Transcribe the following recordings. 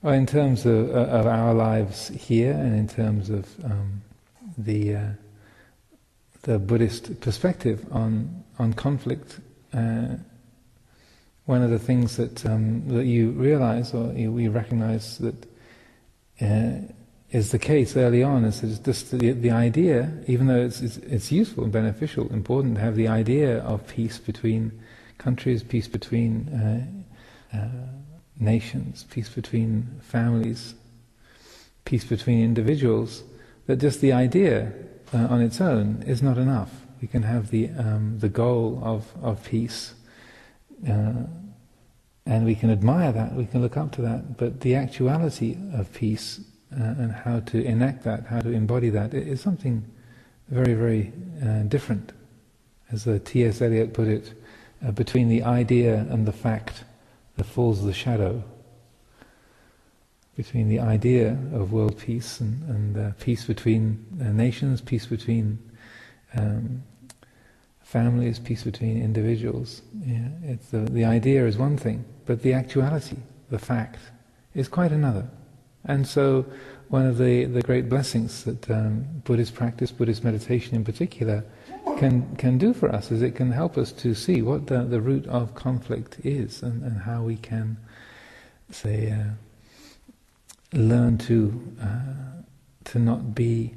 Well, in terms of our lives here, and in terms of the Buddhist perspective on conflict, one of the things that you realize, or we recognize that is the case early on, is just the idea, even though it's useful and beneficial, important to have the idea of peace between countries, peace between nations, peace between families, peace between individuals, that just the idea on its own is not enough. We can have the goal of peace, and we can admire that, we can look up to that, but the actuality of peace and how to enact that, how to embody that, is something very, very different. As T.S. Eliot put it, between the idea and the fact, there falls the shadow. Between the idea of world peace and peace between nations, peace between families, peace between individuals. Yeah, it's the idea is one thing, but the actuality, the fact, is quite another. And so one of the great blessings that Buddhist practice, Buddhist meditation in particular, can do for us is it can help us to see what the root of conflict is, and how we can, say, learn to not be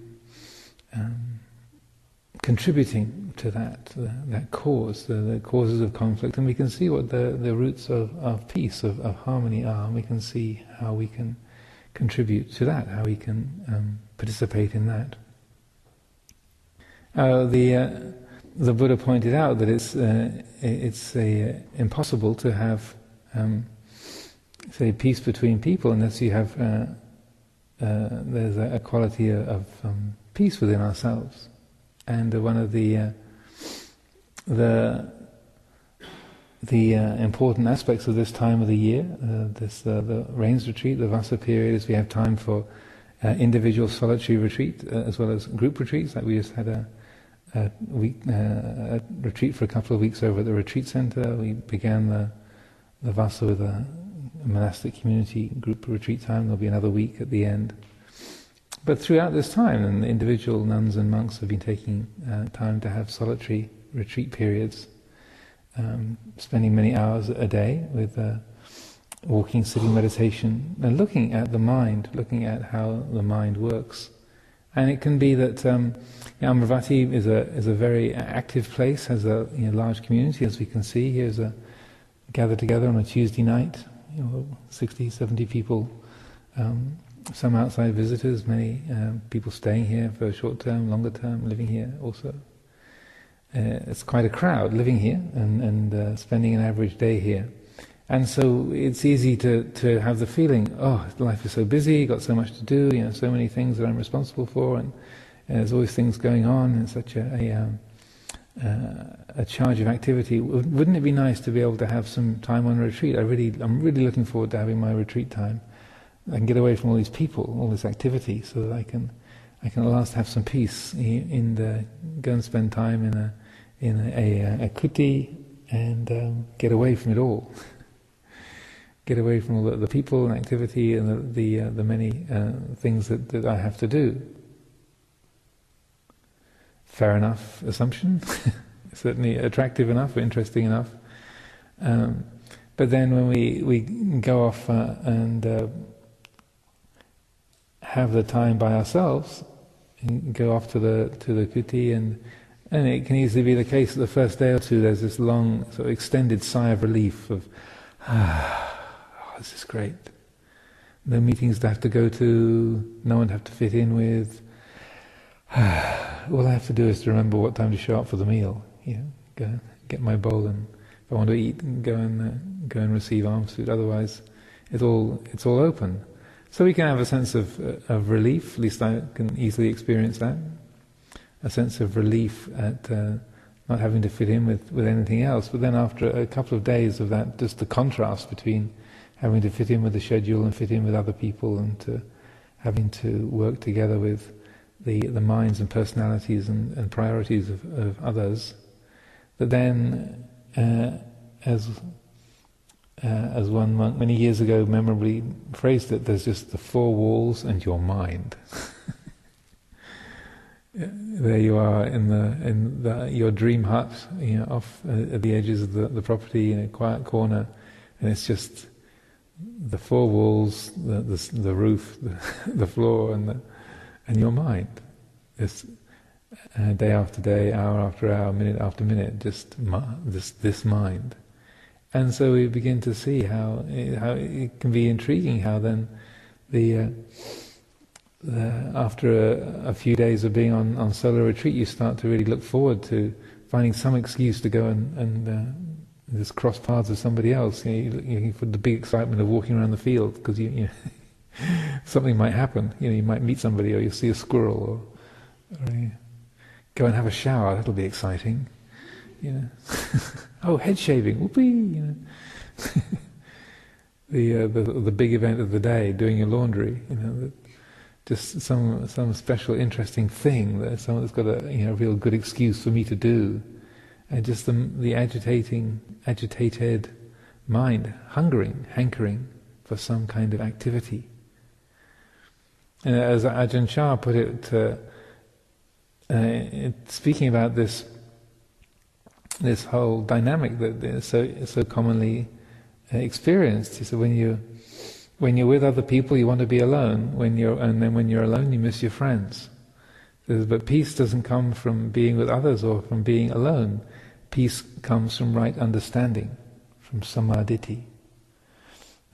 contributing to that cause, the causes of conflict, and we can see what the roots of peace, of harmony are, and we can see how we can contribute to that, how we can participate in that. The Buddha pointed out that it's impossible to have say peace between people unless you have there's a quality of peace within ourselves. And one of the important aspects of this time of the year, the rains retreat, the Vassa period, is we have time for individual solitary retreat as well as group retreats. Like we just had a retreat for a couple of weeks over at the retreat center. We began the Vassa with a monastic community group retreat time. There'll be another week at the end. But throughout this time, and individual nuns and monks have been taking time to have solitary retreat periods, spending many hours a day with walking, sitting meditation, and looking at the mind, looking at how the mind works. And it can be that Amaravati is a very active place, has a large community, as we can see. Here's gathered together on a Tuesday night, 60, 70 people, some outside visitors, many people staying here for short term, longer term, living here also. It's quite a crowd living here and spending an average day here. And so it's easy to have the feeling, oh, life is so busy, got so much to do, so many things that I'm responsible for, and there's always things going on, and such a charge of activity. Wouldn't it be nice to be able to have some time on retreat? I'm really looking forward to having my retreat time. I can get away from all these people, all this activity, so that I can at last have some peace go and spend time in a kuti and get away from it all. Get away from all the people and activity and the many things that I have to do. Fair enough assumption, certainly attractive enough, interesting enough. But then when we go off and have the time by ourselves, and go off to the kuti, and it can easily be the case that the first day or two there's this long, sort of extended sigh of relief of, this is great. No meetings to have to go to, no one to have to fit in with. All I have to do is to remember what time to show up for the meal. Go get my bowl, and if I want to eat, and go and receive alms food. Otherwise, it's all open. So we can have a sense of relief. At least I can easily experience that. A sense of relief at not having to fit in with anything else. But then after a couple of days of that, just the contrast between having to fit in with the schedule and fit in with other people, and having to work together with the minds and personalities and priorities of others, that then as as one monk many years ago memorably phrased it, there's just the four walls and your mind. There you are in your dream hut, off at the edges of the property in a quiet corner, and it's just the four walls, the roof, the floor, and your mind. It's day after day, hour after hour, minute after minute, just this mind. And so we begin to see how it can be intriguing. How then after a few days of being on solo retreat, you start to really look forward to finding some excuse to go and just cross paths with somebody else. You for the big excitement of walking around the field, because you something might happen. You might meet somebody, or you'll see a squirrel, or you go and have a shower. That'll be exciting. Oh, head shaving, whoopee! The big event of the day, doing your laundry. Just some special interesting thing that someone that's got a real good excuse for me to do, and just the agitated mind, hankering for some kind of activity. And as Ajahn Chah put it, speaking about this whole dynamic that is so commonly experienced, he said, when you're with other people, you want to be alone. And then when you're alone, you miss your friends. But peace doesn't come from being with others or from being alone. Peace comes from right understanding, from samadhi.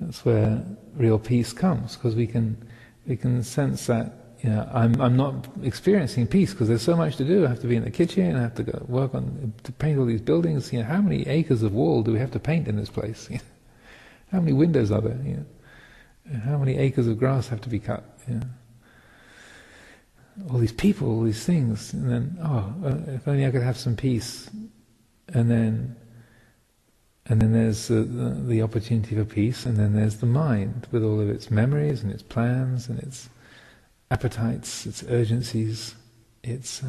That's where real peace comes, because we can sense that I'm not experiencing peace because there's so much to do. I have to be in the kitchen. I have to go work to paint all these buildings. How many acres of wall do we have to paint in this place? How many windows are there? How many acres of grass have to be cut? All these people, all these things, and then if only I could have some peace. And then there's the opportunity for peace, and then there's the mind with all of its memories and its plans and its appetites, its urgencies, its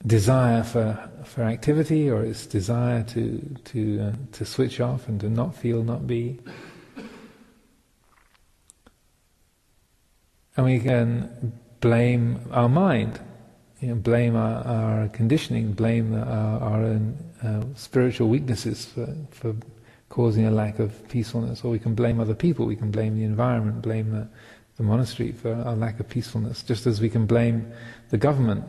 desire for activity, or its desire to switch off and to not feel, not be. And we can blame our mind, blame our conditioning, blame our own spiritual weaknesses for causing a lack of peacefulness. Or we can blame other people, we can blame the environment, blame the monastery for our lack of peacefulness, just as we can blame the government,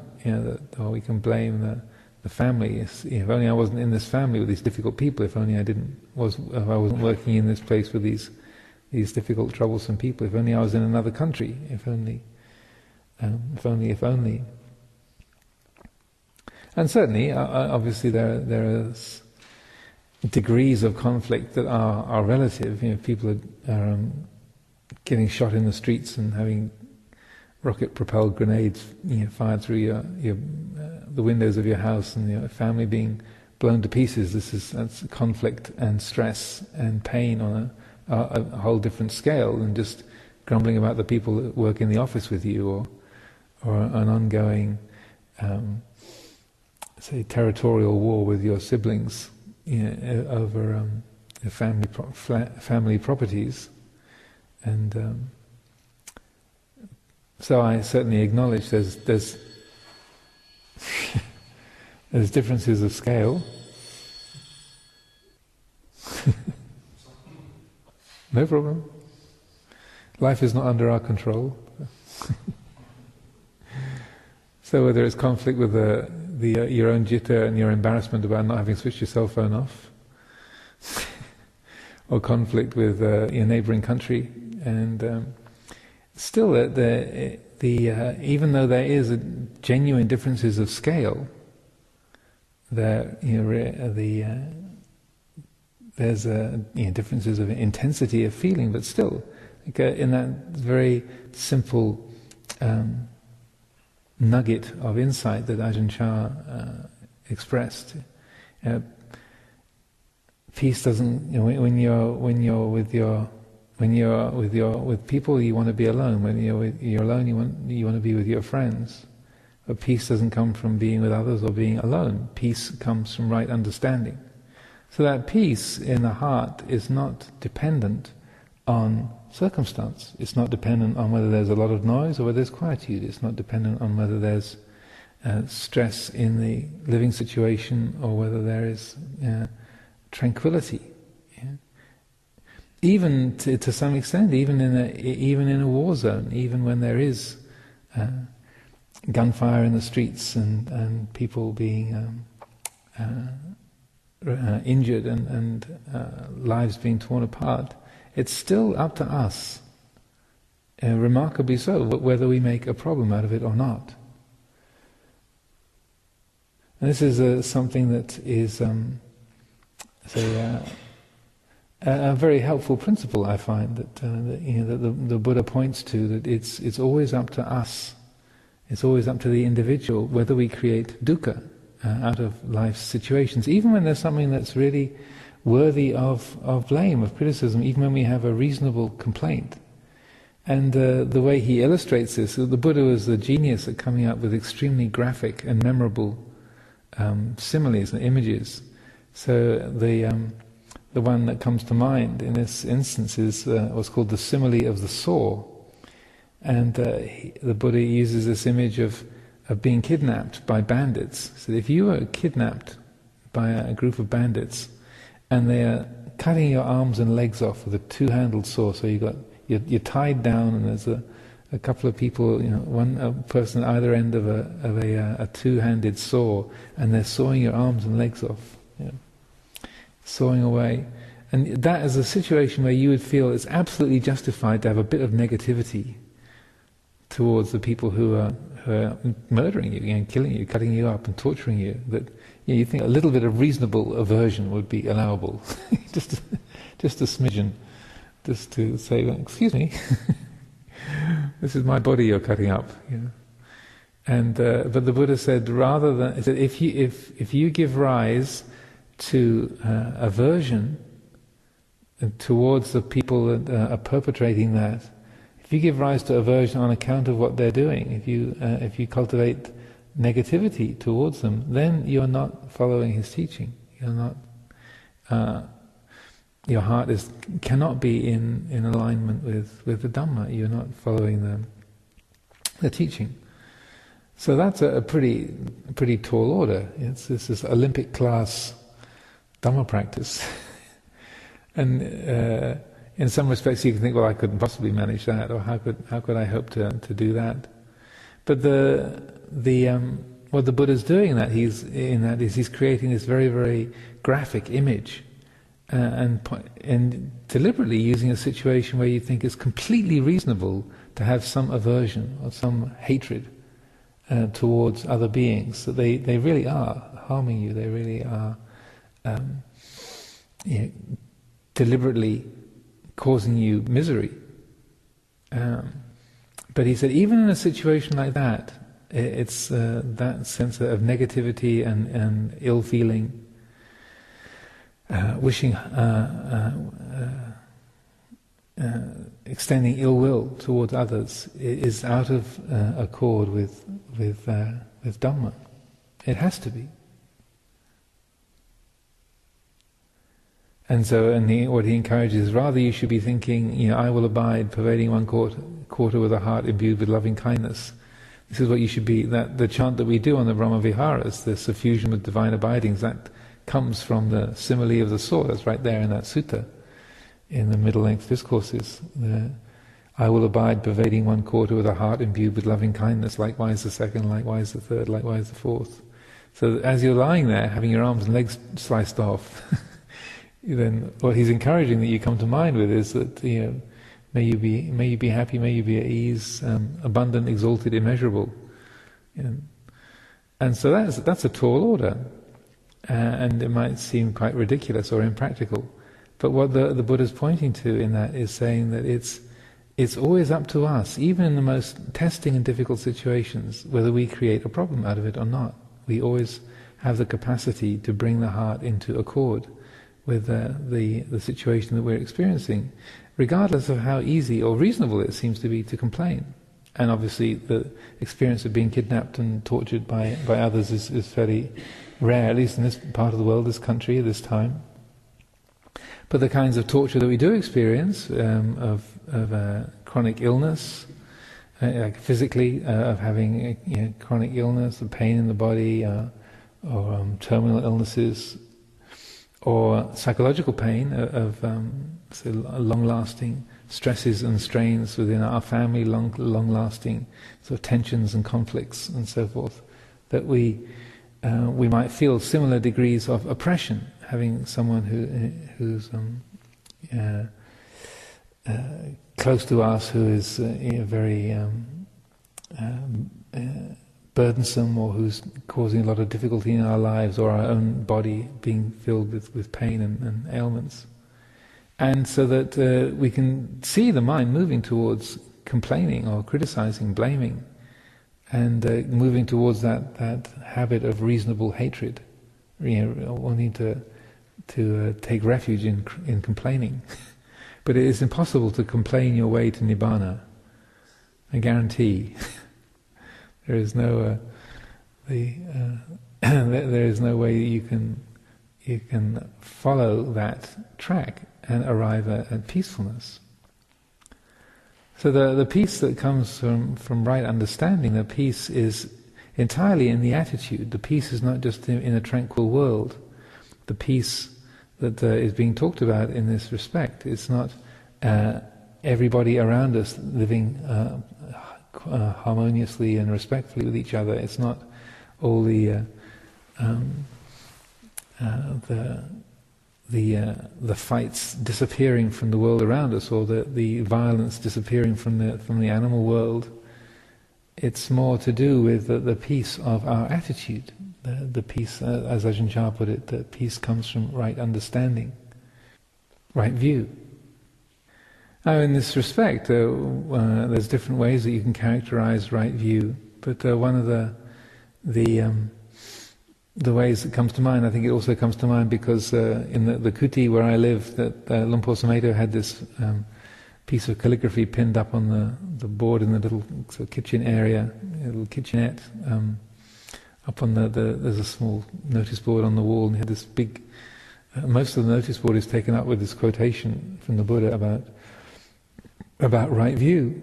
or we can blame the family. If only I wasn't in this family with these difficult people, if only I wasn't working in this place with these difficult, troublesome people, if only I was in another country, if only. And certainly, obviously, there are degrees of conflict that are relative. People are getting shot in the streets and having rocket-propelled grenades fired through the windows of your house, and your family being blown to pieces. That's conflict and stress and pain on a whole different scale than just grumbling about the people that work in the office with you, or an ongoing, say, territorial war with your siblings over family properties. And so I certainly acknowledge there's there's differences of scale. No problem. Life is not under our control. So whether it's conflict with your own jitta and your embarrassment about not having switched your cell phone off, or conflict with your neighbouring country, and still, even though there is genuine differences of scale, there's differences of intensity of feeling, but still, in that very simple nugget of insight that Ajahn Chah expressed. Peace doesn't. When you're with people, you want to be alone. When you're alone, you want to be with your friends. But peace doesn't come from being with others or being alone. Peace comes from right understanding. So that peace in the heart is not dependent on circumstance. It's not dependent on whether there's a lot of noise or whether there's quietude. It's not dependent on whether there's stress in the living situation or whether there is tranquility. Yeah? Even to some extent, even in a war zone, even when there is gunfire in the streets and people being injured and lives being torn apart, it's still up to us, remarkably so, whether we make a problem out of it or not. And this is something that is a very helpful principle, I find, that the Buddha points to, that it's always up to us, it's always up to the individual whether we create dukkha out of life's situations, even when there's something that's really worthy of blame, of criticism, even when we have a reasonable complaint. And the way he illustrates this, the Buddha was a genius at coming up with extremely graphic and memorable similes and images. So the one that comes to mind in this instance is what's called the simile of the saw. And the Buddha uses this image of being kidnapped by bandits. So if you were kidnapped by a group of bandits and they are cutting your arms and legs off with a two-handled saw, so you're tied down and there's a couple of people, a person at either end of a two-handed saw, and they're sawing your arms and legs off, sawing away. And that is a situation where you would feel it's absolutely justified to have a bit of negativity towards the people who are murdering you, killing you, cutting you up and torturing you. That you think a little bit of reasonable aversion would be allowable, just a smidgen, just to say, excuse me, this is my body you're cutting up. And but the Buddha said, rather than, if you give rise to aversion towards the people that are perpetrating that, if you give rise to aversion on account of what they're doing, if you cultivate negativity towards them, then you're not following his teaching. You're not. Your heart cannot be in alignment with the Dhamma. You're not following the teaching. So that's a pretty tall order. This is Olympic class Dhamma practice, and. In some respects, you can think, well, I couldn't possibly manage that, or how could I hope to do that? But what the Buddha's doing he's creating this very, very graphic image, and deliberately using a situation where you think it's completely reasonable to have some aversion or some hatred towards other beings. That they really are harming you. They really are deliberately causing you misery. But he said, even in a situation like that, it's that sense of negativity and ill feeling, wishing, extending ill will towards others is out of accord with Dhamma. It has to be. And so, what he encourages is, rather you should be thinking, I will abide, pervading one quarter with a heart imbued with loving kindness. This is what you should be. That the chant that we do on the Brahma Viharas, the suffusion with divine abidings, that comes from the simile of the saw. That's right there in that sutta, in the middle-length discourses. I will abide, pervading one quarter with a heart imbued with loving kindness. Likewise the second, likewise the third, likewise the fourth. So as you're lying there, having your arms and legs sliced off. Then what he's encouraging that you come to mind with is that may you be happy, may you be at ease, abundant, exalted, immeasurable, and so that's a tall order, and it might seem quite ridiculous or impractical, but what the Buddha's pointing to in that is saying that it's always up to us, even in the most testing and difficult situations, whether we create a problem out of it or not. We always have the capacity to bring the heart into accord with the situation that we're experiencing, regardless of how easy or reasonable it seems to be to complain. And obviously the experience of being kidnapped and tortured by others is fairly rare, at least in this part of the world, this country, at this time. But the kinds of torture that we do experience, of chronic illness, like physically, of having chronic illness, the pain in the body, or terminal illnesses, or psychological pain of long-lasting stresses and strains within our family, long-lasting sort of tensions and conflicts and so forth, that we might feel similar degrees of oppression, having someone who's close to us who is very burdensome, or who's causing a lot of difficulty in our lives, or our own body being filled with pain and ailments. And so that we can see the mind moving towards complaining or criticizing, blaming, and moving towards that habit of reasonable hatred, wanting to take refuge in complaining. But it is impossible to complain your way to Nibbana. I guarantee. There is no there is no way you can follow that track and arrive at peacefulness. So the peace that comes from right understanding, the peace is entirely in the attitude. The peace is not just in a tranquil world. The peace that is being talked about in this respect, it's not everybody around us living harmoniously and respectfully with each other. It's not all the fights disappearing from the world around us, or the violence disappearing from the animal world. It's more to do with the peace of our attitude. The peace, as Ajahn Chah put it, that peace comes from right understanding, right view. Now, in this respect, there's different ways that you can characterize right view, but one of the ways that comes to mind, I think it also comes to mind because in the kuti where I live, that Luang Por Sumedho had this piece of calligraphy pinned up on the board in the little sort of kitchen area, a little kitchenette. Up on there's a small notice board on the wall, and he had this big. Most of the notice board is taken up with this quotation from the Buddha about right view,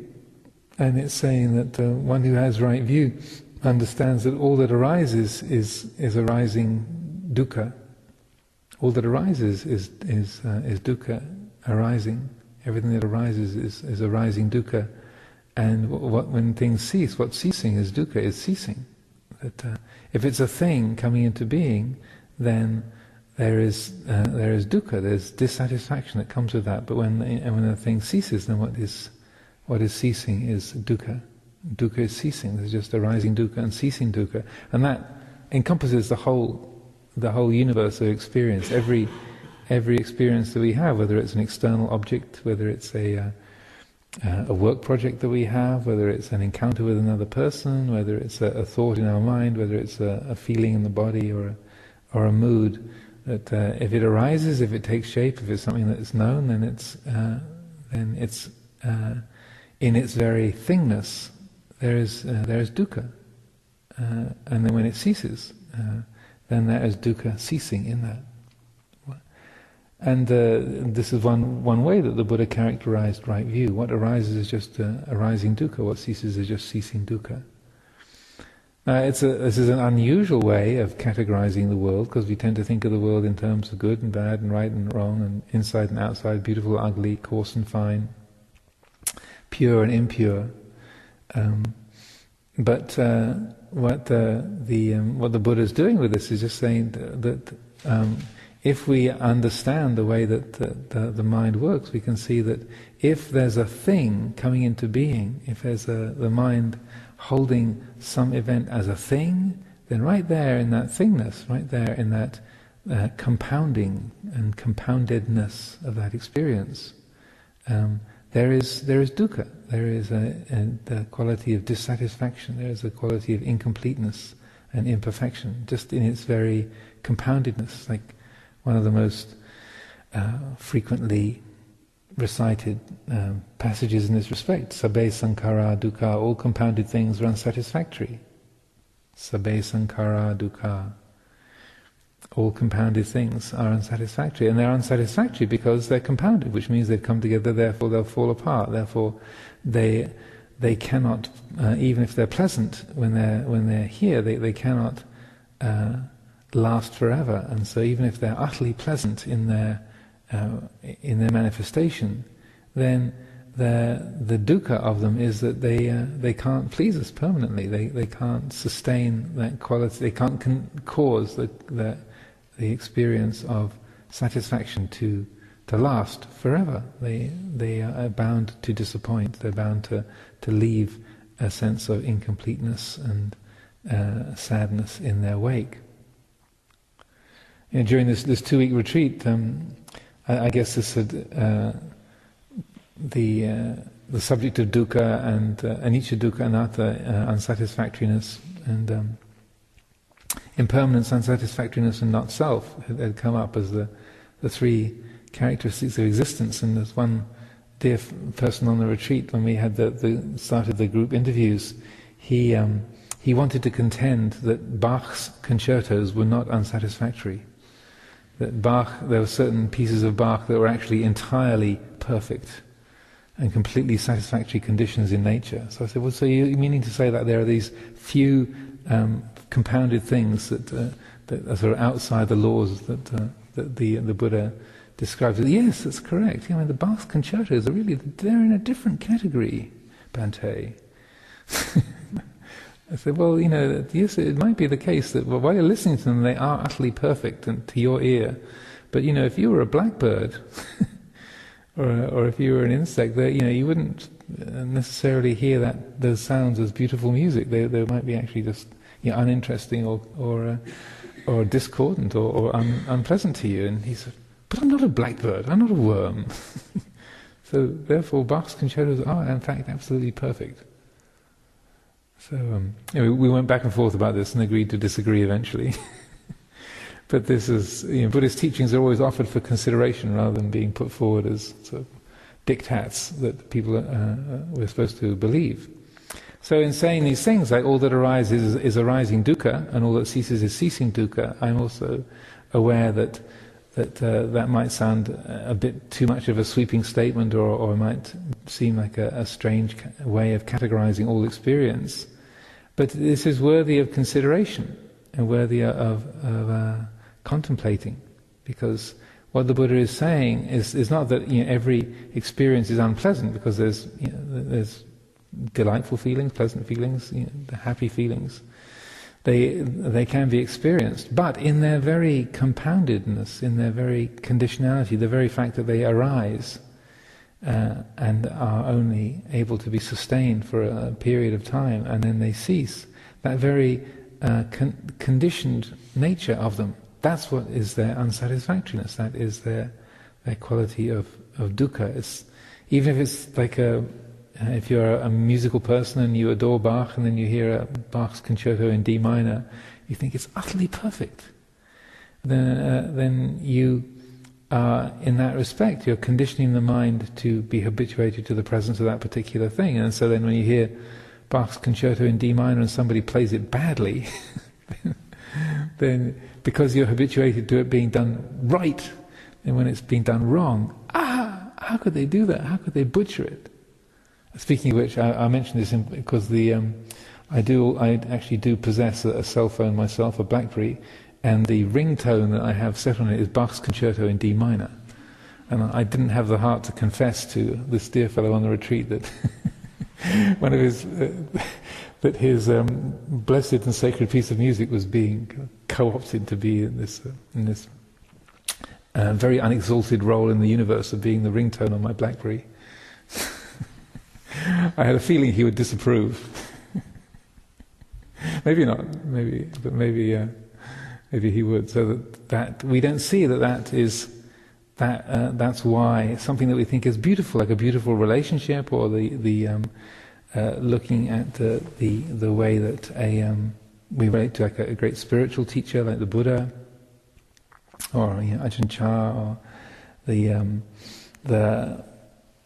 and it's saying that one who has right view understands that all that arises is arising dukkha. All that arises is dukkha arising. Everything that arises is arising dukkha, and when things cease, what's ceasing is dukkha, is ceasing. That if it's a thing coming into being, then there is dukkha, there's dissatisfaction that comes with that. But when a thing ceases, then what is ceasing is dukkha. Dukkha is ceasing. There's just arising dukkha and ceasing dukkha, and that encompasses the whole universe of experience. Every experience that we have, whether it's an external object, whether it's a work project that we have, whether it's an encounter with another person, whether it's a thought in our mind, whether it's a feeling in the body or a mood, that if it arises, if it takes shape, if it's something that is known, then it's in its very thingness there is dukkha, and then when it ceases, then there is dukkha ceasing in that. And this is one way that the Buddha characterized right view. What arises is just arising dukkha. What ceases is just ceasing dukkha. This is an unusual way of categorizing the world, because we tend to think of the world in terms of good and bad and right and wrong and inside and outside, beautiful, ugly, coarse and fine, pure and impure. But what the Buddha is doing with this is just saying that if we understand the way that the mind works, we can see that if there's a thing coming into being, if there's the mind holding some event as a thing, then right there in that thingness, right there in that compounding and compoundedness of that experience, there is dukkha, there is the quality of dissatisfaction, there is a quality of incompleteness and imperfection, just in its very compoundedness. Like one of the most frequently recited passages in this respect, sabbe sankhara dukkha, all compounded things are unsatisfactory. Sabbe sankhara dukkha. all compounded things are unsatisfactory, and they're unsatisfactory because they're compounded, which means they've come together, therefore they'll fall apart. Therefore, they cannot, even if they're pleasant when they're here, they cannot last forever. And so, even if they're utterly pleasant in their manifestation, then the dukkha of them is that they can't please us permanently. They can't sustain that quality. They can't cause the experience of satisfaction to last forever. They are bound to disappoint. They're bound to leave a sense of incompleteness and sadness in their wake. During this 2-week retreat, I guess this had the subject of dukkha and anicca, dukkha, anatta, unsatisfactoriness and impermanence, unsatisfactoriness, and not self had come up as the 3 characteristics of existence. And there's one dear person on the retreat, when we had started the group interviews, he wanted to contend that Bach's concertos were not unsatisfactory. That there were certain pieces of Bach that were actually entirely perfect and completely satisfactory conditions in nature. So I said, well, so you're meaning to say that there are these few compounded things that are sort of outside the laws that the Buddha describes? Yes, that's correct. The Bach's concertos they're in a different category, Bhante. I said, well, yes, it might be the case that while you're listening to them, they are utterly perfect and to your ear. But if you were a blackbird, or if you were an insect, you wouldn't necessarily hear those sounds as beautiful music. They might be actually just uninteresting or discordant or unpleasant to you. And he said, but I'm not a blackbird, I'm not a worm. So therefore Bach's concertos are in fact absolutely perfect. So we went back and forth about this and agreed to disagree eventually. But this is, Buddhist teachings are always offered for consideration rather than being put forward as sort of diktats that people we're supposed to believe. So in saying these things, like all that arises is arising dukkha, and all that ceases is ceasing dukkha, I'm also aware that might sound a bit too much of a sweeping statement, or might seem like a strange way of categorizing all experience. But this is worthy of consideration and worthy of contemplating, because what the Buddha is saying is not that every experience is unpleasant, because there's delightful feelings, pleasant feelings, the happy feelings. They can be experienced, but in their very compoundedness, in their very conditionality, the very fact that they arise and are only able to be sustained for a period of time and then they cease, that very conditioned nature of them, that's what is their unsatisfactoriness, that is their quality of dukkha. Even if it's like if you're a musical person and you adore Bach and then you hear a Bach's concerto in D minor, you think it's utterly perfect. Then you are, in that respect, you're conditioning the mind to be habituated to the presence of that particular thing. And so then when you hear Bach's concerto in D minor and somebody plays it badly, then because you're habituated to it being done right, and when it's being done wrong, how could they do that? How could they butcher it? Speaking of which, I mention this because I actually do possess a cell phone myself, a BlackBerry, and the ringtone that I have set on it is Bach's concerto in D minor. And I didn't have the heart to confess to this dear fellow on the retreat that that his blessed and sacred piece of music was being co-opted to be in this very unexalted role in the universe of being the ringtone on my BlackBerry. I had a feeling he would disapprove. Maybe not, but maybe he would. So that we don't see that's why something that we think is beautiful, like a beautiful relationship, or looking at the way that we relate to like a great spiritual teacher like the Buddha, or Ajahn Chah, or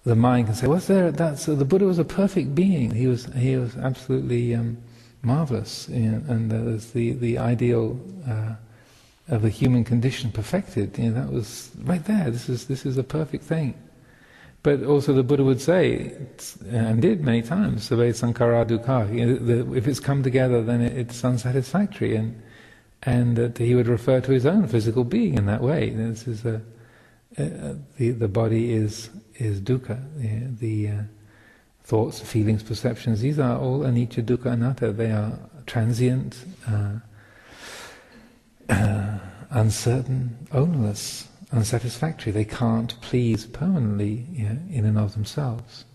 the mind can say, "What's there?" The Buddha was a perfect being. He was absolutely marvelous, and there's the ideal the human condition perfected. That was right there. This is a perfect thing. But also the Buddha would say, and did many times, Sabbe Sankhara Dukkha. If it's come together, then it's unsatisfactory, and that he would refer to his own physical being in that way. This is the body is dukkha. The thoughts, feelings, perceptions, these are all anicca, dukkha, anatta. They are transient, uncertain, ownerless, unsatisfactory. They can't please permanently in and of themselves.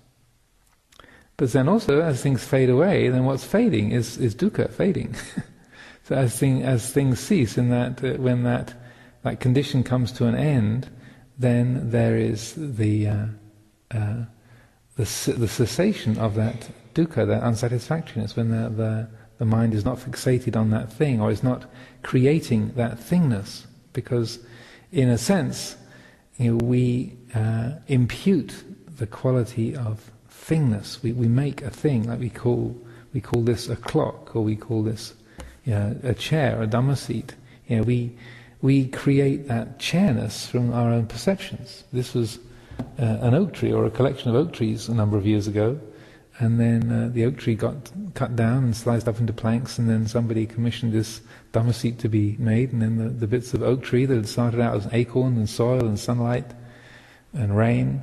But then also, as things fade away, then what's fading is dukkha, fading. So as things cease, in that when that condition comes to an end, then there is the cessation of that dukkha, that unsatisfactoriness, when the mind is not fixated on that thing, or is not creating that thingness. Because in a sense, we impute the quality of thingness. We make a thing, like we call this a clock, or we call this a chair, a Dhamma seat. We create that chairness from our own perceptions. This was an oak tree, or a collection of oak trees a number of years ago, and then the oak tree got cut down and sliced up into planks, and then somebody commissioned this Dhamma seat to be made, and then the bits of oak tree that had started out as acorn and soil and sunlight and rain,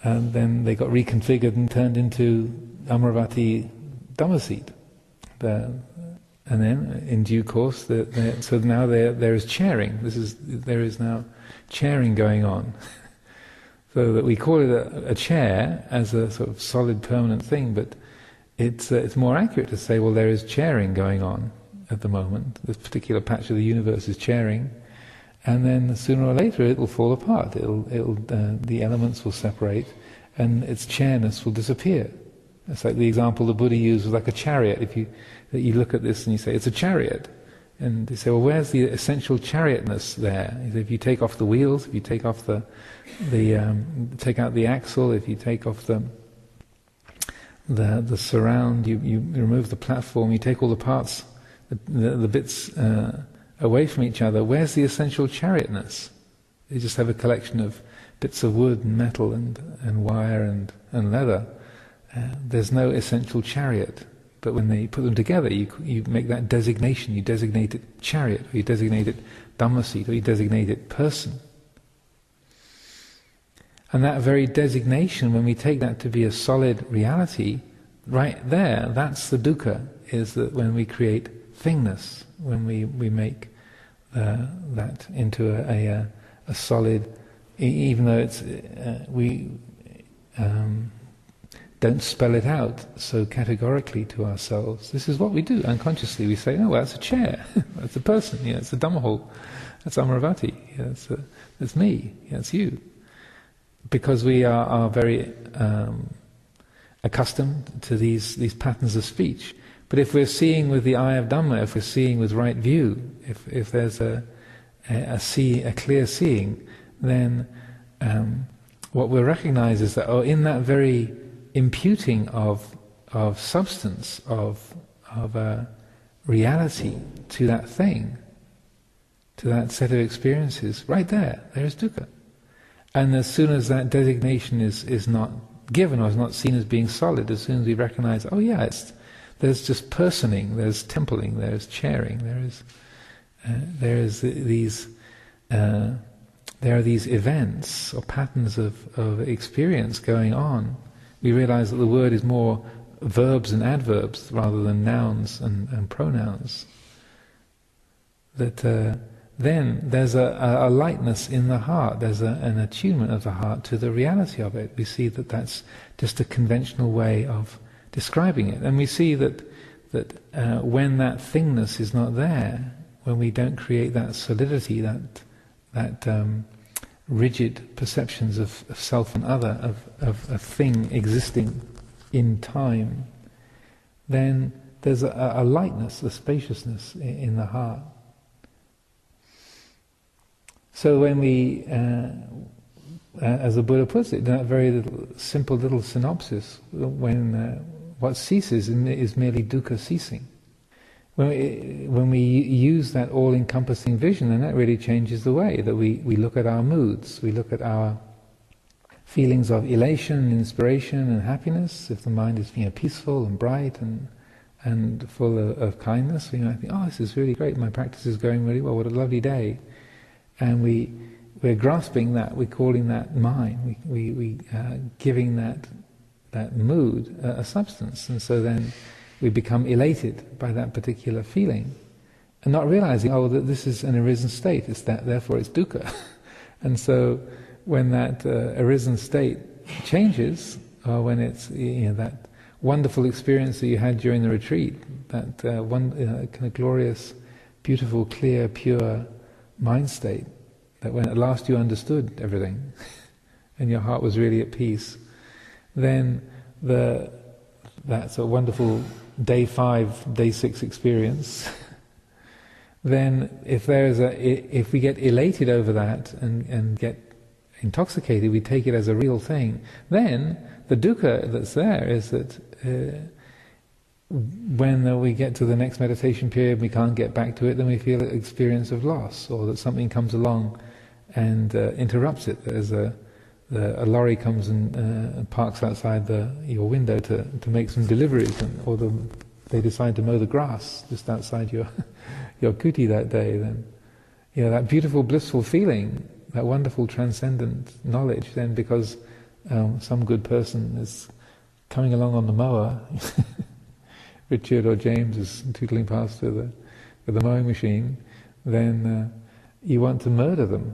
and then they got reconfigured and turned into Amaravati Dhamma seat. And then, in due course, so now there is chairing. There is now chairing going on. So that we call it a chair as a sort of solid, permanent thing, but it's more accurate to say, well, there is chairing going on at the moment. This particular patch of the universe is chairing, and then sooner or later it will fall apart. The elements will separate, and its chairness will disappear. It's like the example the Buddha used was like a chariot. If you look at this and you say it's a chariot, and you say, well, where's the essential chariotness there? If you take off the wheels, if you take off take out the axle, if you take off the surround, you remove the platform, you take all the parts, the bits away from each other. Where's the essential chariotness? You just have a collection of bits of wood and metal and wire and leather. There's no essential chariot. But when they put them together, you make that designation. You designate it chariot, or you designate it Dhamma seat, or you designate it person. And that very designation, when we take that to be a solid reality, right there, that's the dukkha, is that when we create thingness, when we make that into a solid, even though it's we don't spell it out so categorically to ourselves. This is what we do unconsciously. We say, oh, well, that's a chair, that's a person, it's a Dhamma hall, that's Amaravati, that's me, that's you. Because we are very accustomed to these patterns of speech. But if we're seeing with the eye of Dhamma, if we're seeing with right view, if there's a clear seeing, then what we'll recognize is that in that very imputing of substance, of reality to that thing, to that set of experiences, right there is dukkha. And as soon as that designation is not given, or is not seen as being solid, as soon as we recognize, oh yeah, there's just personing, there's templing, there's chairing, there are these events or patterns of experience going on. We realize that the word is more verbs and adverbs rather than nouns and pronouns. That then there's a lightness in the heart, there's an attunement of the heart to the reality of it. We see that that's just a conventional way of describing it. And we see that when that thingness is not there, when we don't create that solidity, that rigid perceptions of self and other, of a thing existing in time, then there's a lightness, a spaciousness in the heart. So when we, as the Buddha puts it, in that very simple little synopsis, when what ceases is merely dukkha ceasing. when we use that all-encompassing vision, then that really changes the way that we look at our moods, we look at our feelings of elation, inspiration and happiness. If the mind is peaceful and bright and full of kindness, I think, oh, this is really great, my practice is going really well, what a lovely day. And we're grasping that, we're calling that mine, we giving that mood a substance, and so then we become elated by that particular feeling, and not realizing, oh, that this is an arisen state, therefore it's dukkha. And so when that arisen state changes, or when it's that wonderful experience that you had during the retreat, that kind of glorious, beautiful, clear, pure mind state, that when at last you understood everything and your heart was really at peace, then that's a wonderful day 5, day 6 experience. Then if we get elated over that and get intoxicated, we take it as a real thing, then the dukkha that's there is that when we get to the next meditation period, we can't get back to it, then we feel an experience of loss, or that something comes along and interrupts it. There's a lorry comes and parks outside your window to make some deliveries, or they decide to mow the grass just outside your kuti that day. Then that beautiful blissful feeling, that wonderful transcendent knowledge, then because some good person is coming along on the mower, Richard or James is tootling past with the mowing machine, then you want to murder them.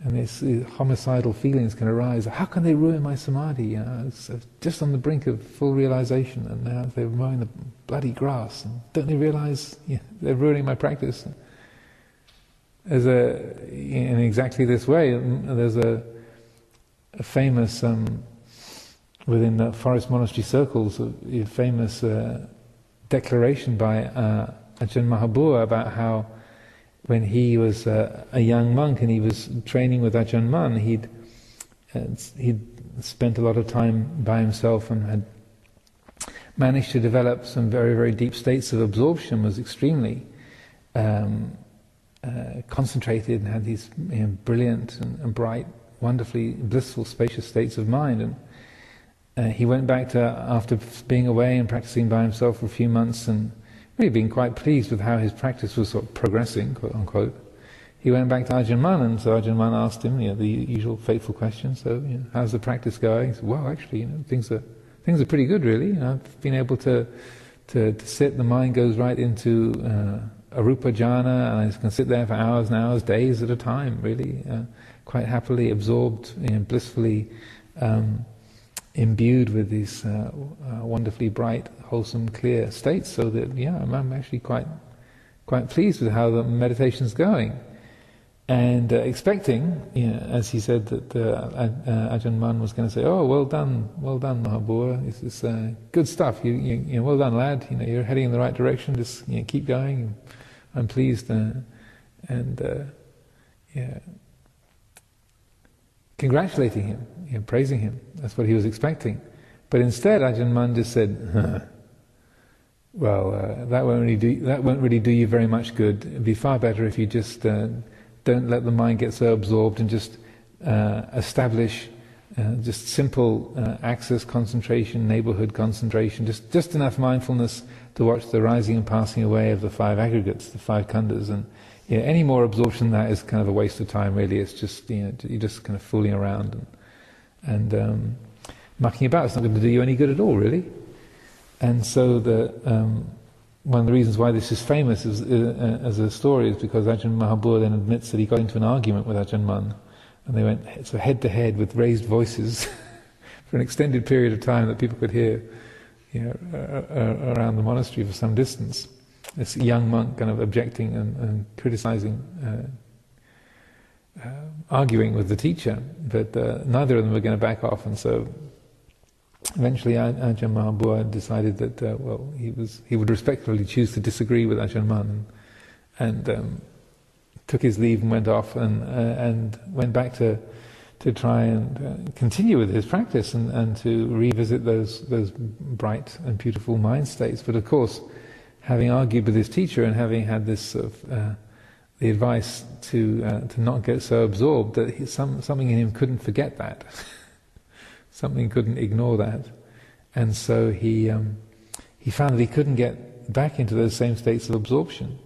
And these homicidal feelings can arise. How can they ruin my samadhi? It's just on the brink of full realization, and now they're mowing the bloody grass. And don't they realize they're ruining my practice? In exactly this way, there's a famous, within the forest monastery circles, a famous declaration by Ajahn Mahabua about how when he was a young monk and he was training with Ajahn Mun, he'd spent a lot of time by himself and had managed to develop some very, very deep states of absorption, was extremely concentrated and had these brilliant and bright, wonderfully blissful, spacious states of mind. And he went back after being away and practicing by himself for a few months and really being quite pleased with how his practice was sort of progressing, quote unquote. He went back to Ajahn Mun, and so Ajahn Mun asked him the usual fateful question, so how's the practice going? He said, well, actually, things are pretty good, really. I've been able to sit, the mind goes right into arupa jhana, and I can sit there for hours and hours, days at a time, really, quite happily absorbed, blissfully imbued with these wonderfully bright, wholesome, clear states, so that I'm actually quite pleased with how the meditation's going, and expecting, as he said, that Ajahn Mun was going to say, "Oh, well done, Mahabua. This is good stuff. You well done, lad. You're heading in the right direction. Just keep going. I'm pleased." Congratulating him, praising him. That's what he was expecting. But instead, Ajahn Mun just said, "Well, that won't really do you very much good. It'd be far better if you just don't let the mind get so absorbed, and just establish just simple access concentration, neighborhood concentration, just enough mindfulness to watch the rising and passing away of the 5 aggregates, the 5 khandhas, and any more absorption than that is kind of a waste of time, really. It's just you're just kind of fooling around and mucking about. It's not going to do you any good at all, really." And so one of the reasons why this is famous as a story is because Ajahn Mahabua then admits that he got into an argument with Ajahn Mun, and they went head to head with raised voices for an extended period of time that people could hear around the monastery for some distance. This young monk kind of objecting and criticizing, arguing with the teacher, but neither of them were going to back off, and so eventually Ajahn Mahabua decided that he would respectfully choose to disagree with Ajahn Mun, and took his leave and went off and went back to try and continue with his practice and to revisit those bright and beautiful mind states. But of course, having argued with his teacher and having had this sort of the advice to not get so absorbed that something in him couldn't forget that, something couldn't ignore that, and so he found that he couldn't get back into those same states of absorption,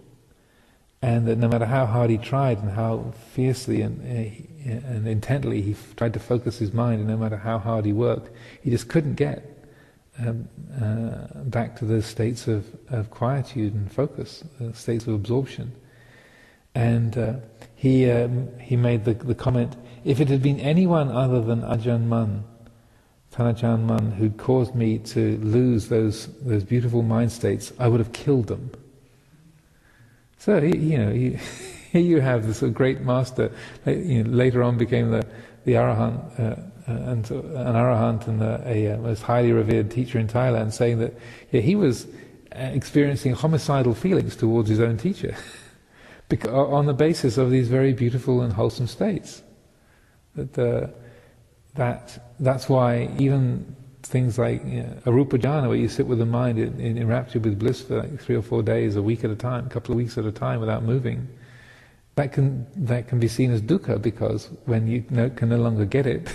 and that no matter how hard he tried and how fiercely and intently he tried to focus his mind, and no matter how hard he worked, he just couldn't get back to those states of quietude and focus, states of absorption. And he made the comment, if it had been anyone other than Ajahn Man, who'd caused me to lose those beautiful mind states, I would have killed them. So here you have this great master. Later on became the Arahant, and an Arahant and a most highly revered teacher in Thailand, saying that he was experiencing homicidal feelings towards his own teacher, because, on the basis of these very beautiful and wholesome states. That's why even things like arupa jhana, where you sit with the mind in rapture with bliss for like 3 or 4 days, a week at a time, a couple of weeks at a time without moving, that can be seen as dukkha, because when you can no longer get it,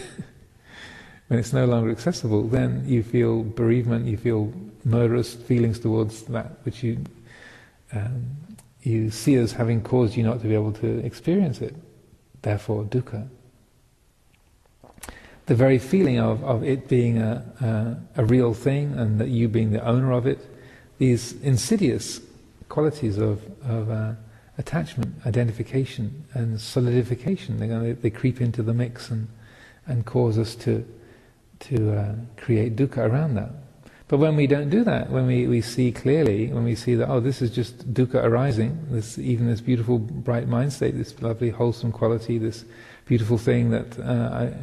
when it's no longer accessible, then you feel bereavement, you feel murderous feelings towards that which you see as having caused you not to be able to experience it. Therefore, dukkha. The very feeling of it being a real thing and that you being the owner of it, these insidious qualities of attachment, identification, and solidification, they creep into the mix and cause us to create dukkha around that. But when we don't do that, when we see clearly, when we see that, this is just dukkha arising, even this beautiful bright mind state, this lovely wholesome quality, this beautiful thing that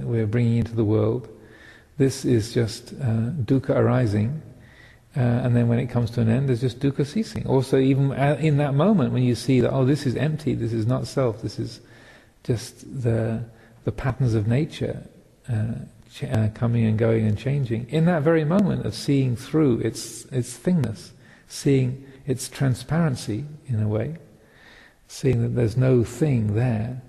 we're bringing into the world, this is just dukkha arising, and then when it comes to an end, there's just dukkha ceasing. Also, even in that moment when you see that, this is empty, this is not self, this is just the patterns of nature coming and going and changing, in that very moment of seeing through its thingness, seeing its transparency in a way, seeing that there's no thing there,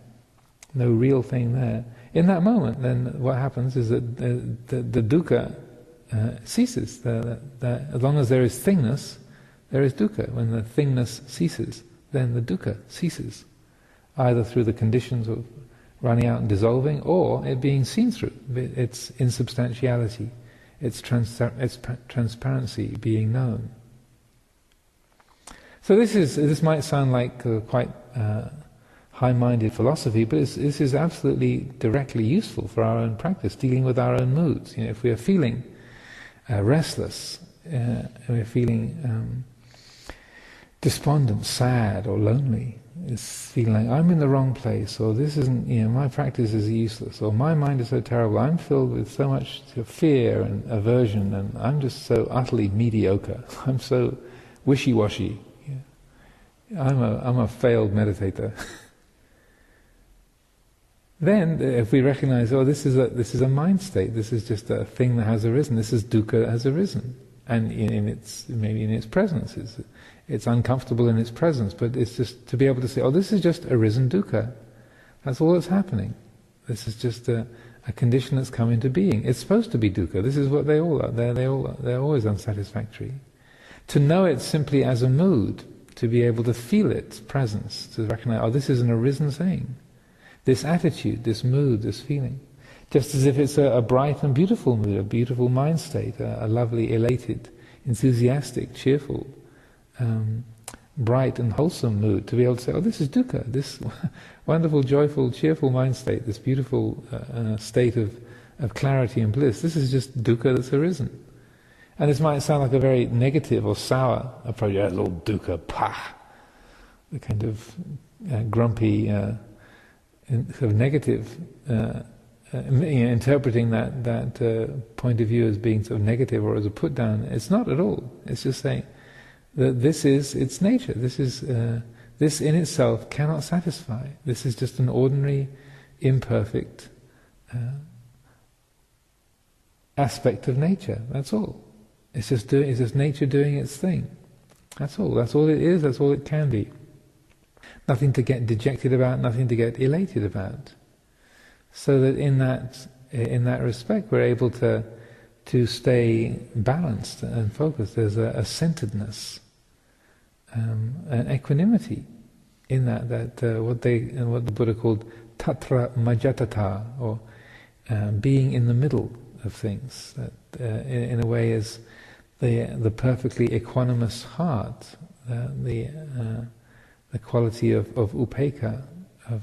no real thing there, in that moment, then what happens is that the dukkha ceases. As long as there is thingness, there is dukkha. When the thingness ceases, then the dukkha ceases, either through the conditions of running out and dissolving, or it being seen through, its insubstantiality, its transparency being known. So this might sound like quite high-minded philosophy, but this is absolutely directly useful for our own practice, dealing with our own moods. If we are feeling restless, we're feeling despondent, sad, or lonely, it's feeling like I'm in the wrong place, or this isn't, my practice is useless, or my mind is so terrible, I'm filled with so much fear and aversion, and I'm just so utterly mediocre, I'm so wishy-washy, I'm a failed meditator. Then, if we recognize, this is a mind state, this is just a thing that has arisen, this is dukkha that has arisen, and maybe in its presence, it's uncomfortable in its presence, but it's just to be able to say, this is just arisen dukkha. That's all that's happening. This is just a condition that's come into being. It's supposed to be dukkha. This is what they all are. They're always unsatisfactory. To know it simply as a mood, to be able to feel its presence, to recognize, this is an arisen thing. This attitude, this mood, this feeling. Just as if it's a bright and beautiful mood, a beautiful mind state, a lovely, elated, enthusiastic, cheerful, bright and wholesome mood, to be able to say, this is dukkha, this wonderful, joyful, cheerful mind state, this beautiful state of clarity and bliss, this is just dukkha that's arisen. And this might sound like a very negative or sour approach, little dukkha, the kind of grumpy, sort of negative, interpreting that point of view as being sort of negative or as a put down. It's not at all. It's just saying that this is its nature. This in itself cannot satisfy. This is just an ordinary, imperfect aspect of nature. That's all. It's just nature doing its thing. That's all. That's all it is. That's all it can be. Nothing to get dejected about, nothing to get elated about. So that in that respect, we're able to stay balanced and focused. There's a centeredness, an equanimity in that what the Buddha called tatra majjhatthata, or being in the middle of things. That in a way is the perfectly equanimous heart, the quality of upekkha, of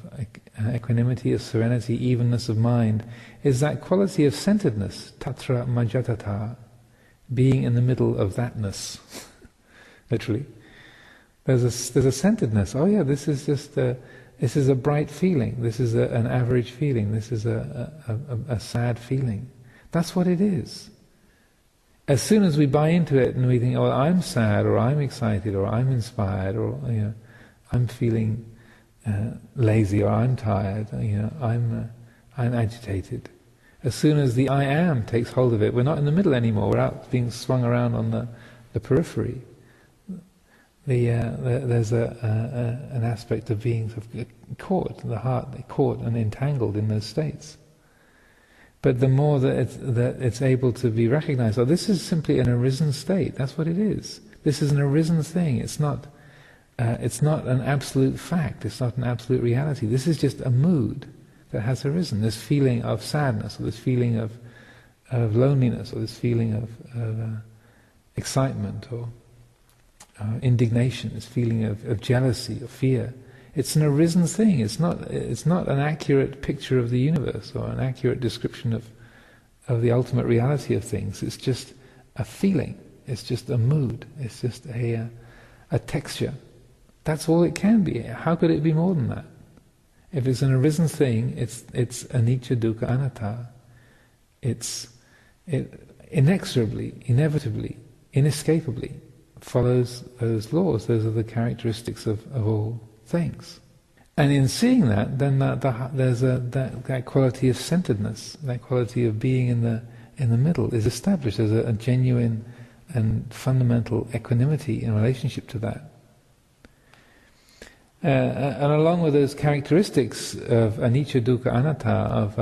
equanimity, of serenity, evenness of mind, is that quality of centeredness, tatra majjhatthata, being in the middle of thatness. Literally, there's a centeredness. Oh yeah, this is just this is a bright feeling. This is an average feeling. This is a sad feeling. That's what it is. As soon as we buy into it and we think, oh, I'm sad, or I'm excited, or I'm inspired, or I'm feeling lazy, or I'm tired, I'm agitated. As soon as the I am takes hold of it, we're not in the middle anymore. We're out being swung around on the periphery. There's an aspect of being sort of caught, the heart caught and entangled in those states. But the more that it's able to be recognized, oh, this is simply an arisen state. That's what it is. This is an arisen thing. It's not an absolute fact. It's not an absolute reality. This is just a mood that has arisen. This feeling of sadness, or this feeling of loneliness, or this feeling of excitement, or indignation, this feeling of jealousy, or fear. It's an arisen thing. It's not an accurate picture of the universe, or an accurate description of the ultimate reality of things. It's just a feeling. It's just a mood. It's just a texture. That's all it can be. How could it be more than that? If it's an arisen thing, it's anicca, dukkha, anatta. It inexorably, inevitably, inescapably follows those laws. Those are the characteristics of all things. And in seeing that, then there's that quality of centeredness, that quality of being in the middle is established as a genuine and fundamental equanimity in relationship to that. And along with those characteristics of anicca, dukkha, anatta, of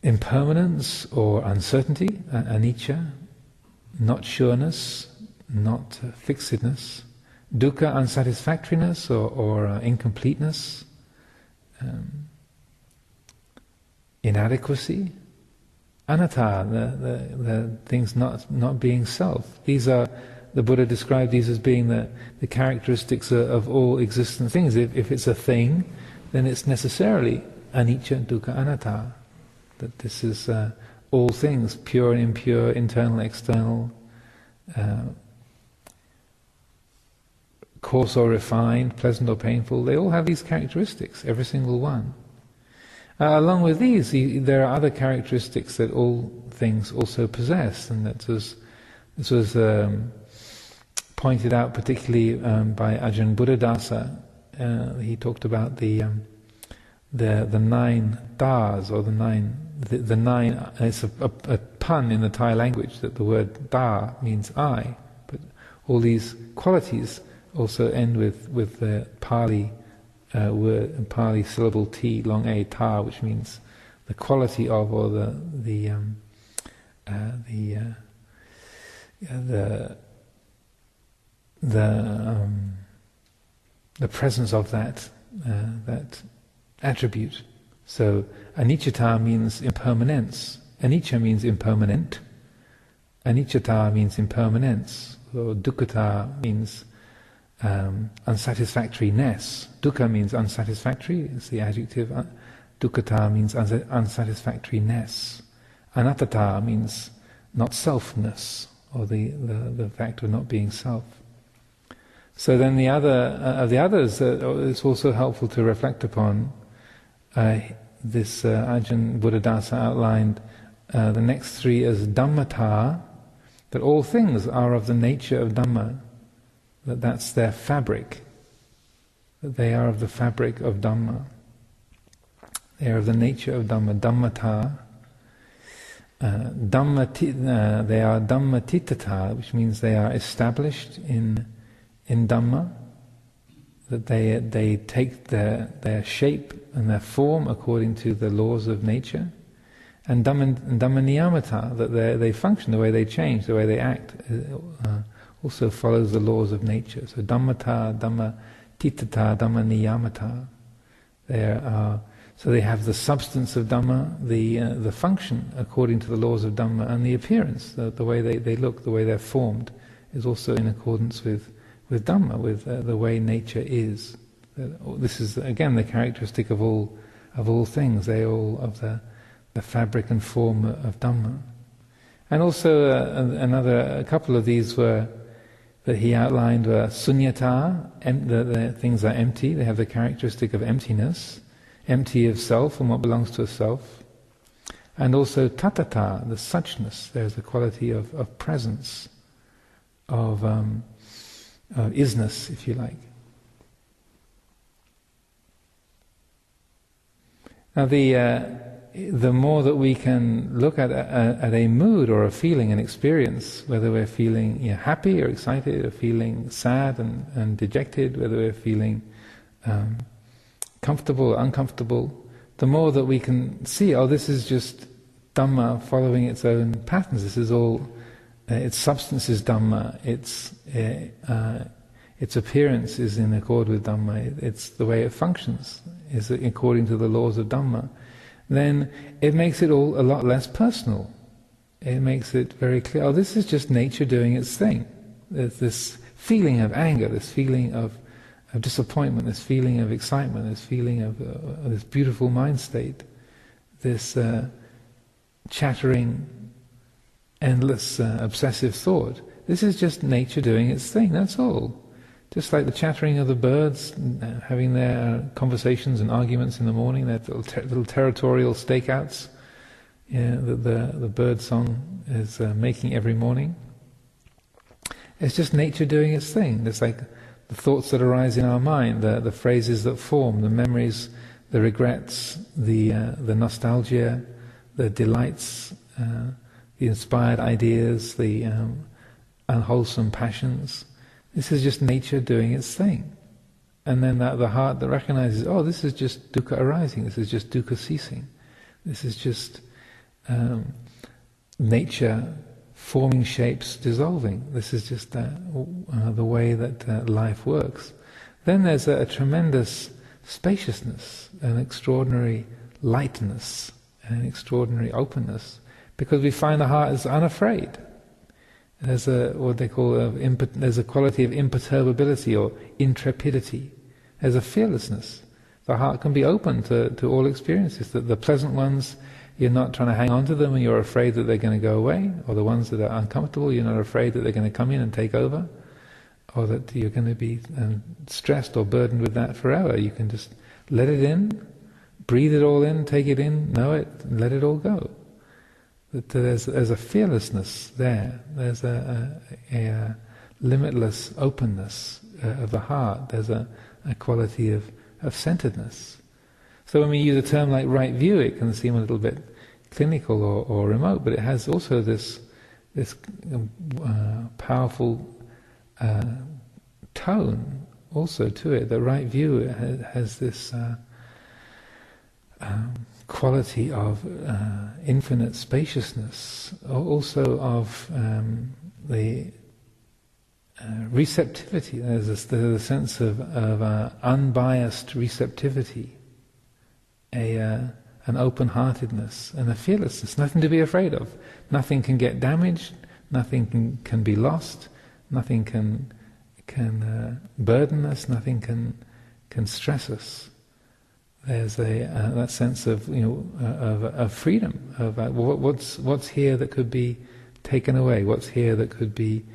impermanence or uncertainty, anicca, not sureness, not fixedness, dukkha, unsatisfactoriness or incompleteness, inadequacy, anatta, the things not being self. These are, the Buddha described these as being the characteristics of all existent things. If it's a thing, then it's necessarily anicca, dukkha, anatta. That this is all things, pure and impure, internal, external, coarse or refined, pleasant or painful. They all have these characteristics, every single one. Along with these, there are other characteristics that all things also possess, and this was pointed out particularly by Ajahn Buddhadasa. He talked about the 9 das, or the nine. It's a pun in the Thai language that the word da means I, but all these qualities also end with the Pali word, Pali syllable T, long A, ta, which means the quality of, or the presence of that attribute. So anicca means impermanence. Anicca means impermanent. Anicca means impermanence. Or dukkha means unsatisfactoriness. Dukkha means unsatisfactory, it's the adjective. Dukkha means unsatisfactoriness. Anatta means not selfness, or the fact of not being self. So then the others, it's also helpful to reflect upon. This Ajahn Buddhadasa outlined the next 3 as Dhammata, that all things are of the nature of Dhamma, that's their fabric, that they are of the fabric of Dhamma. They are of the nature of Dhamma, Dhammata. they are Dhammatitata, which means they are established in Dhamma, that they take their shape and their form according to the laws of nature, and Dhammaniyamata, that they function, the way they change, the way they act, also follows the laws of nature. So Dhammata, Dhammatitata, Dhammaniyamata. So they have the substance of Dhamma, the function according to the laws of Dhamma, and the appearance, the way they look, the way they're formed, is also in accordance with Dhamma, with the way nature is. This is again the characteristic of all things. They all of the fabric and form of Dhamma. And also a couple of these that he outlined were sunyata, the things are empty. They have the characteristic of emptiness, empty of self and what belongs to a self. And also tattata, the suchness. There's a quality of presence, of isness, if you like. Now the more that we can look at a mood or a feeling, an experience, whether we're feeling happy or excited, or feeling sad and dejected, whether we're feeling comfortable or uncomfortable, the more that we can see, this is just Dhamma following its own patterns. This is all, its substance is Dhamma, its appearance is in accord with Dhamma, it's the way it functions is according to the laws of Dhamma. Then it makes it all a lot less personal. It makes it very clear, this is just nature doing its thing. There's this feeling of anger, this feeling of disappointment, this feeling of excitement, this feeling of this beautiful mind state, this chattering, endless, obsessive thought. This is just nature doing its thing, that's all. Just like the chattering of the birds, having their conversations and arguments in the morning, their little territorial stakeouts that the bird song is making every morning. It's just nature doing its thing. It's like the thoughts that arise in our mind, the phrases that form, the memories, the regrets, the nostalgia, the delights, the inspired ideas, the unwholesome passions. This is just nature doing its thing. And then the heart that recognizes, this is just dukkha arising, this is just dukkha ceasing. This is just nature forming shapes, dissolving. This is just the way that life works. Then there's a tremendous spaciousness, an extraordinary lightness, an extraordinary openness, because we find the heart is unafraid. There's what they call there's a quality of imperturbability or intrepidity. There's a fearlessness. The heart can be open to all experiences. The pleasant ones, you're not trying to hang on to them and you're afraid that they're going to go away, or the ones that are uncomfortable, you're not afraid that they're going to come in and take over, or that you're going to be stressed or burdened with that forever. You can just let it in, breathe it all in, take it in, know it, and let it all go. That there's a fearlessness there. There's a limitless openness of the heart. There's a quality of centeredness. So when we use a term like right view, it can seem a little bit clinical or remote, but it has also this powerful tone also to it. The right view has this quality of infinite spaciousness, also of the receptivity. There's a sense of unbiased receptivity, an open-heartedness and a fearlessness, nothing to be afraid of. Nothing can get damaged, nothing can be lost, nothing can burden us, nothing can stress us. There's that sense of of freedom, of what's here that could be taken away, what's here that could be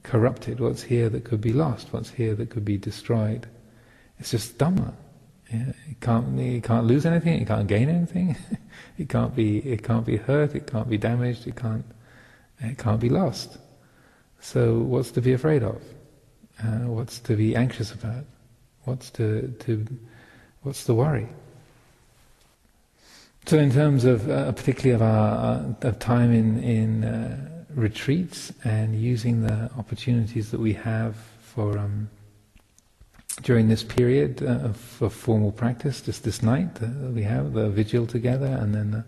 corrupted, what's here that could be lost, what's here that could be destroyed. It's just Dhamma. Yeah, it can't lose anything, it can't gain anything, it can't be hurt, it can't be damaged, it can't be lost. So what's to be afraid of? What's to be anxious about? What's the worry? So in terms of particularly of our of time in retreats and using the opportunities that we have for during this period for formal practice, just this night we have the vigil together, and then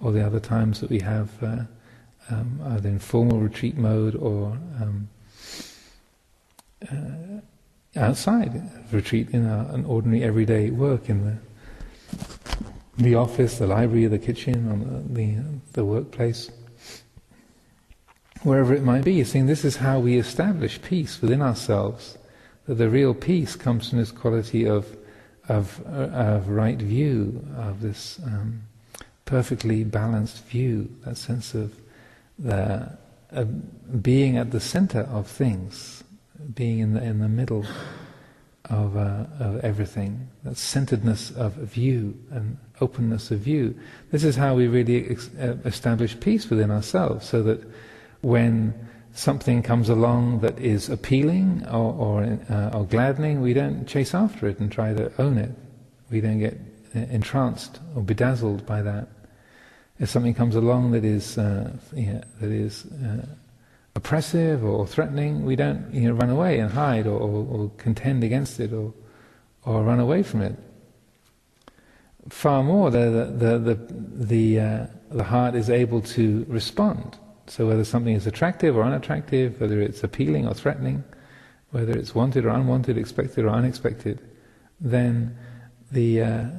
all the other times that we have either in formal retreat mode or outside of retreat in an ordinary everyday work in the office, the library, the kitchen, or the workplace, wherever it might be. You're seeing this is how we establish peace within ourselves. That the real peace comes from this quality of right view, of this perfectly balanced view, that sense of being at the center of things, being in the middle of everything, that centeredness of view and openness of view. This is how we really establish peace within ourselves, so that when something comes along that is appealing or gladdening, we don't chase after it and try to own it. We don't get entranced or bedazzled by that. If something comes along that is oppressive or threatening, we don't run away and hide or contend against it or run away from it. Far more, the heart is able to respond. So whether something is attractive or unattractive, whether it's appealing or threatening, whether it's wanted or unwanted, expected or unexpected, then the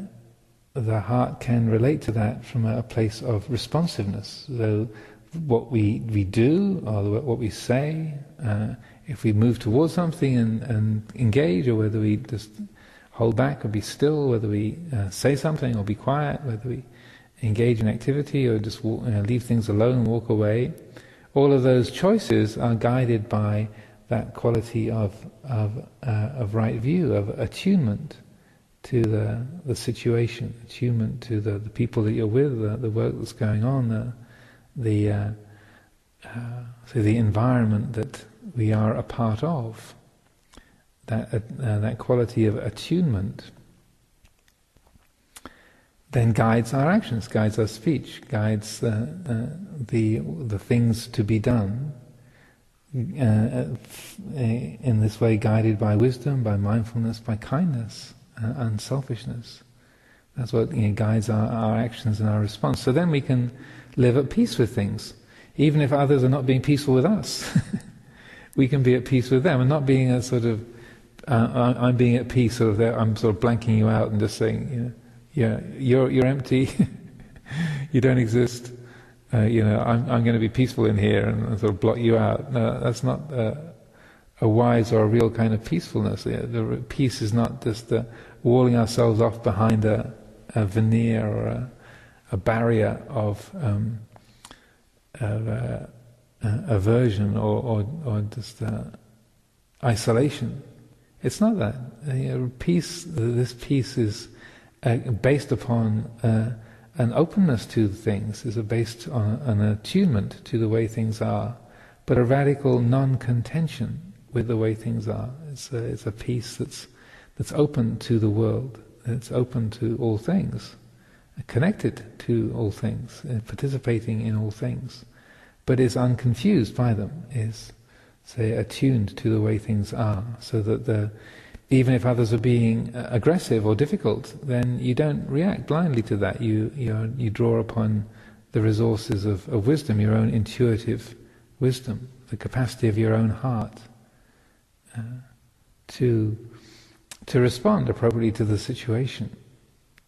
heart can relate to that from a place of responsiveness. So what we do or what we say, if we move towards something and engage, or whether we just hold back or be still, whether we say something or be quiet, whether we engage in activity or just leave things alone and walk away, all of those choices are guided by that quality of right view, of attunement to the situation, attunement to the people that you're with, the work that's going on, the environment that we are a part of. That quality of attunement then guides our actions, guides our speech, guides the things to be done. In this way, guided by wisdom, by mindfulness, by kindness, unselfishness. That's what guides our actions and our response. So then we can live at peace with things, even if others are not being peaceful with us. We can be at peace with them, and not being a sort of I'm being at peace, or I'm sort of blanking you out and just saying, you're empty, you don't exist. I'm going to be peaceful in here and sort of blot you out. No, that's not a wise or a real kind of peacefulness. The peace is not just walling ourselves off behind a veneer or a barrier of aversion or just isolation. It's not that. Peace. This peace is based upon an openness to things. Is based on an attunement to the way things are, but a radical non-contention with the way things are. It's a peace that's open to the world. It's open to all things, connected to all things, participating in all things, but is unconfused by them. Is, say, attuned to the way things are, so that even if others are being aggressive or difficult, then you don't react blindly to that. You draw upon the resources of wisdom, your own intuitive wisdom, the capacity of your own heart to respond appropriately to the situation.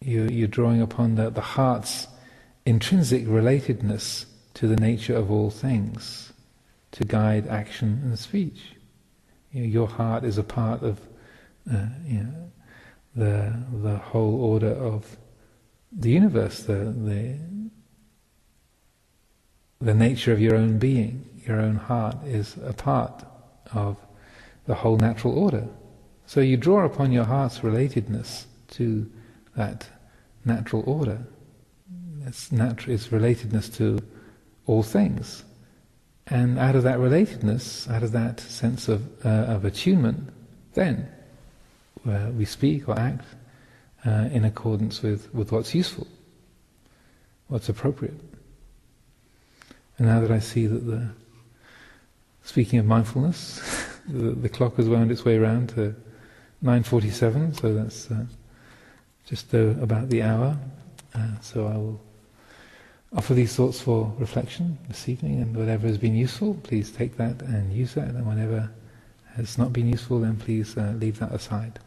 You're drawing upon the heart's intrinsic relatedness to the nature of all things to guide action and speech. Your heart is a part of the whole order of the universe, the nature of your own being. Your own heart is a part of the whole natural order. So you draw upon your heart's relatedness to that natural order. Its relatedness to all things. And out of that relatedness, out of that sense of attunement, then we speak or act in accordance with what's useful. what's appropriate. And now that I see that speaking of mindfulness, the clock has wound its way around to 9:47, so that's just about the hour. So I will offer these thoughts for reflection this evening, and whatever has been useful, please take that and use that, and whatever has not been useful, then please leave that aside.